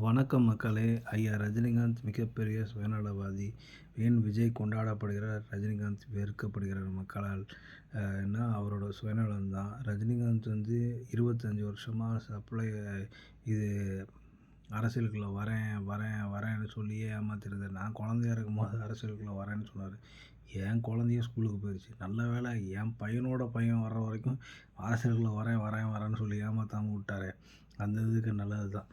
வணக்கம் மக்களே! ஐயா ரஜினிகாந்த் மிகப்பெரிய சுயநலவாதி. ஏன் விஜய் கொண்டாடப்படுகிறார்? ரஜினிகாந்த் வெறுக்கப்படுகிறார் மக்களால். அவரோட சுயநலம் தான். ரஜினிகாந்த் 25 வருஷமா இது அரசியலுக்குள்ள வரேன், வரேன், வரேன்னு சொல்லியே ஏமாத்திருந்தார். நான் குழந்தையா இருக்கும்போது அரசியலுக்குள்ள வரேன்னு சொன்னார். என் குழந்தையும் ஸ்கூலுக்கு போயிடுச்சு. நல்ல வேளை என் பையனோட பையன் வர்ற வரைக்கும் அரசியலுக்குள்ள வரேன், வரேன், வரேன்னு சொல்லி ஏமாத்தாமல் விட்டாரு. அந்த இதுக்கு நல்லது தான்.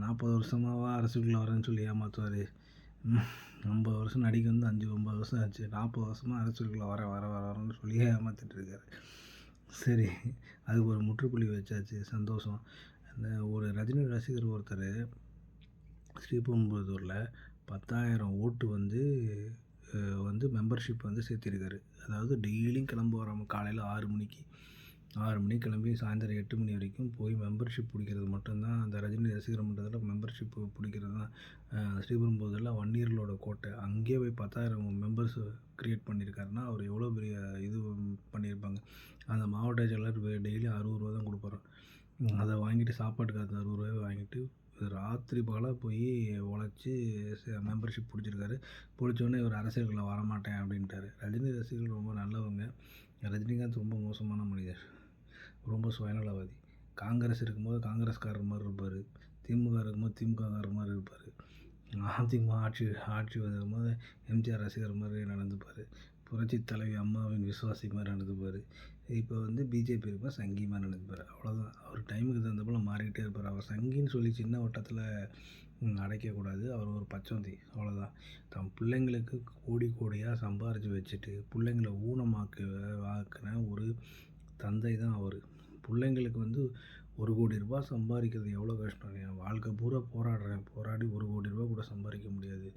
40 வருஷமாவா அரசியலுக்குள்ள வரேன்னு சொல்லி ஏமாற்றுவார். 50 வருஷம் நடிக்க 9 வருஷம் ஆச்சு. 40 வருஷமாக அரசியலுக்குள்ள வரேன்னு சொல்லியே ஏமாற்றிட்டுருக்காரு. சரி, அதுக்கு ஒரு முற்றுப்புள்ளி வச்சாச்சு, சந்தோஷம். ஒரு ரஜினி ரசிகர் ஒருத்தர் ஸ்ரீபெரும்புதூரில் 10,000 ஓட்டு மெம்பர்ஷிப் சேர்த்திருக்காரு. அதாவது டெய்லியும் கிளம்புவாராம். காலையில் 6 மணிக்கு கிளம்பி சாயந்தரம் 8 மணி வரைக்கும் போய் மெம்பர்ஷிப் பிடிக்கிறது மட்டும்தான். அந்த ரஜினி ரசிகர் மன்றத்தில் மெம்பர்ஷிப் பிடிக்கிறது தான். ஸ்ரீபெரும்புதூரில் வன்னியர்களோட கோட்டை. அங்கேயே போய் 10,000 மெம்பர்ஸ் க்ரியேட் பண்ணியிருக்காருன்னா அவர் எவ்வளோ பெரிய இது பண்ணியிருப்பாங்க. அந்த மாவட்ட செயலர் டெய்லி 60 ரூபா தான் கொடுப்பாராம். அதை வாங்கிட்டு சாப்பாட்டுக்கு அந்த 60 ரூபாயை வாங்கிட்டு ராத்திரி பகலாக போய் உழைச்சி மெம்பர்ஷிப் பிடிச்சிருக்காரு. பிடிச்சோடனே இவர் அரசியலுக்குள்ள வரமாட்டேன் அப்படின்ட்டார். ரஜினி ரசிகர்கள் ரொம்ப நல்லவங்க. ரஜினிகாந்த் ரொம்ப மோசமான மனிதர், ரொம்ப சுயநலவாதி. காங்கிரஸ் இருக்கும்போது காங்கிரஸ்காரர் மாதிரி இருப்பார், திமுக இருக்கும்போது திமுககாரர் மாதிரி இருப்பார், அதிமுக ஆட்சி வரும்போது எம்ஜிஆர் ரசிகர் மாதிரி நடந்துப்பார், புரட்சி தலைவி அம்மாவின் விசுவாசி மாதிரி நடந்துப்பார். இப்போ பிஜேபி இருக்கும்போது சங்கி மாதிரி நடந்துப்பார். அவ்வளோதான். அவர் டைமுக்கு தகுந்த போல் மாறிக்கிட்டே இருப்பார். அவர் சங்கின்னு சொல்லி சின்ன வட்டத்தில் அடைக்கக்கூடாது. அவர் ஒரு பச்சோந்தி, அவ்வளோதான். தம் பிள்ளைங்களுக்கு கோடியாக சம்பாரித்து வச்சுட்டு பிள்ளைங்களை ஆக்கின ஒரு தந்தை தான் அவர். பிள்ளைங்களுக்கு 1 கோடி ரூபா சம்பாதிக்கிறது எவ்வளோ கஷ்டம். என் வாழ்க்கை பூரா போராடி 1 கோடி ரூபா கூட சம்பாதிக்க முடியாது.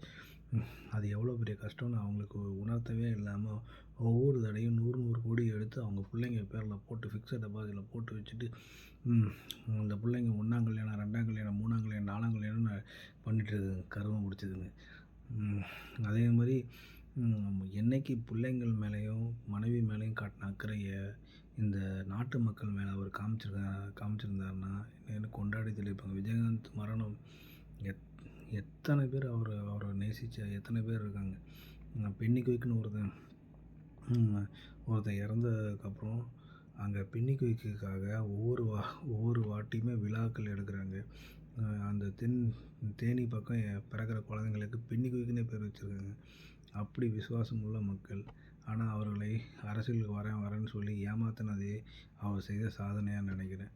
அது எவ்வளோ பெரிய கஷ்டம்னு அவங்களுக்கு உணர்த்தவே இல்லாமல் ஒவ்வொரு தடையும் 100 கோடி எடுத்து அவங்க பிள்ளைங்க பேரில் போட்டு ஃபிக்ஸட் டெபாசிட்டில் போட்டு வச்சுட்டு அந்த பிள்ளைங்க 1ஆம் கல்யாணம், 2ஆம் கல்யாணம், 3ஆம் கல்யாணம், 4ஆம் கல்யாணம்னு பண்ணிட்டுருக்குங்க, கருவம் பிடிச்சதுங்க. அதே மாதிரி என்னைக்கு பிள்ளைங்கள் மேலேயும் மனைவி மேலேயும் காட்டின அக்கறையை இந்த நாட்டு மக்கள் மேலே அவர் காமிச்சிருந்தாருன்னா என்ன கொண்டாடி தெளிப்பாங்க. விஜயகாந்த் மரணம் எத்தனை பேர் அவரை நேசித்த எத்தனை பேர் இருக்காங்க. பென்னி குயிக்னு ஒருத்தன் இறந்ததுக்கப்புறம் அங்கே பென்னி குயிக்குக்காக ஒவ்வொரு வாட்டியுமே விழாக்கள் எடுக்கிறாங்க. அந்த தேனி பக்கம் பிறக்கிற குழந்தைங்களுக்கு பென்னி குயிக்னே பேர் வச்சுருக்காங்க. அப்படி விசுவாசம் உள்ள மக்கள். ஆனால் அவர்களை அரசியலுக்கு வரேன்னு சொல்லி ஏமாத்தினதே அவர் செய்த சாதனையாக நினைக்கிறேன்.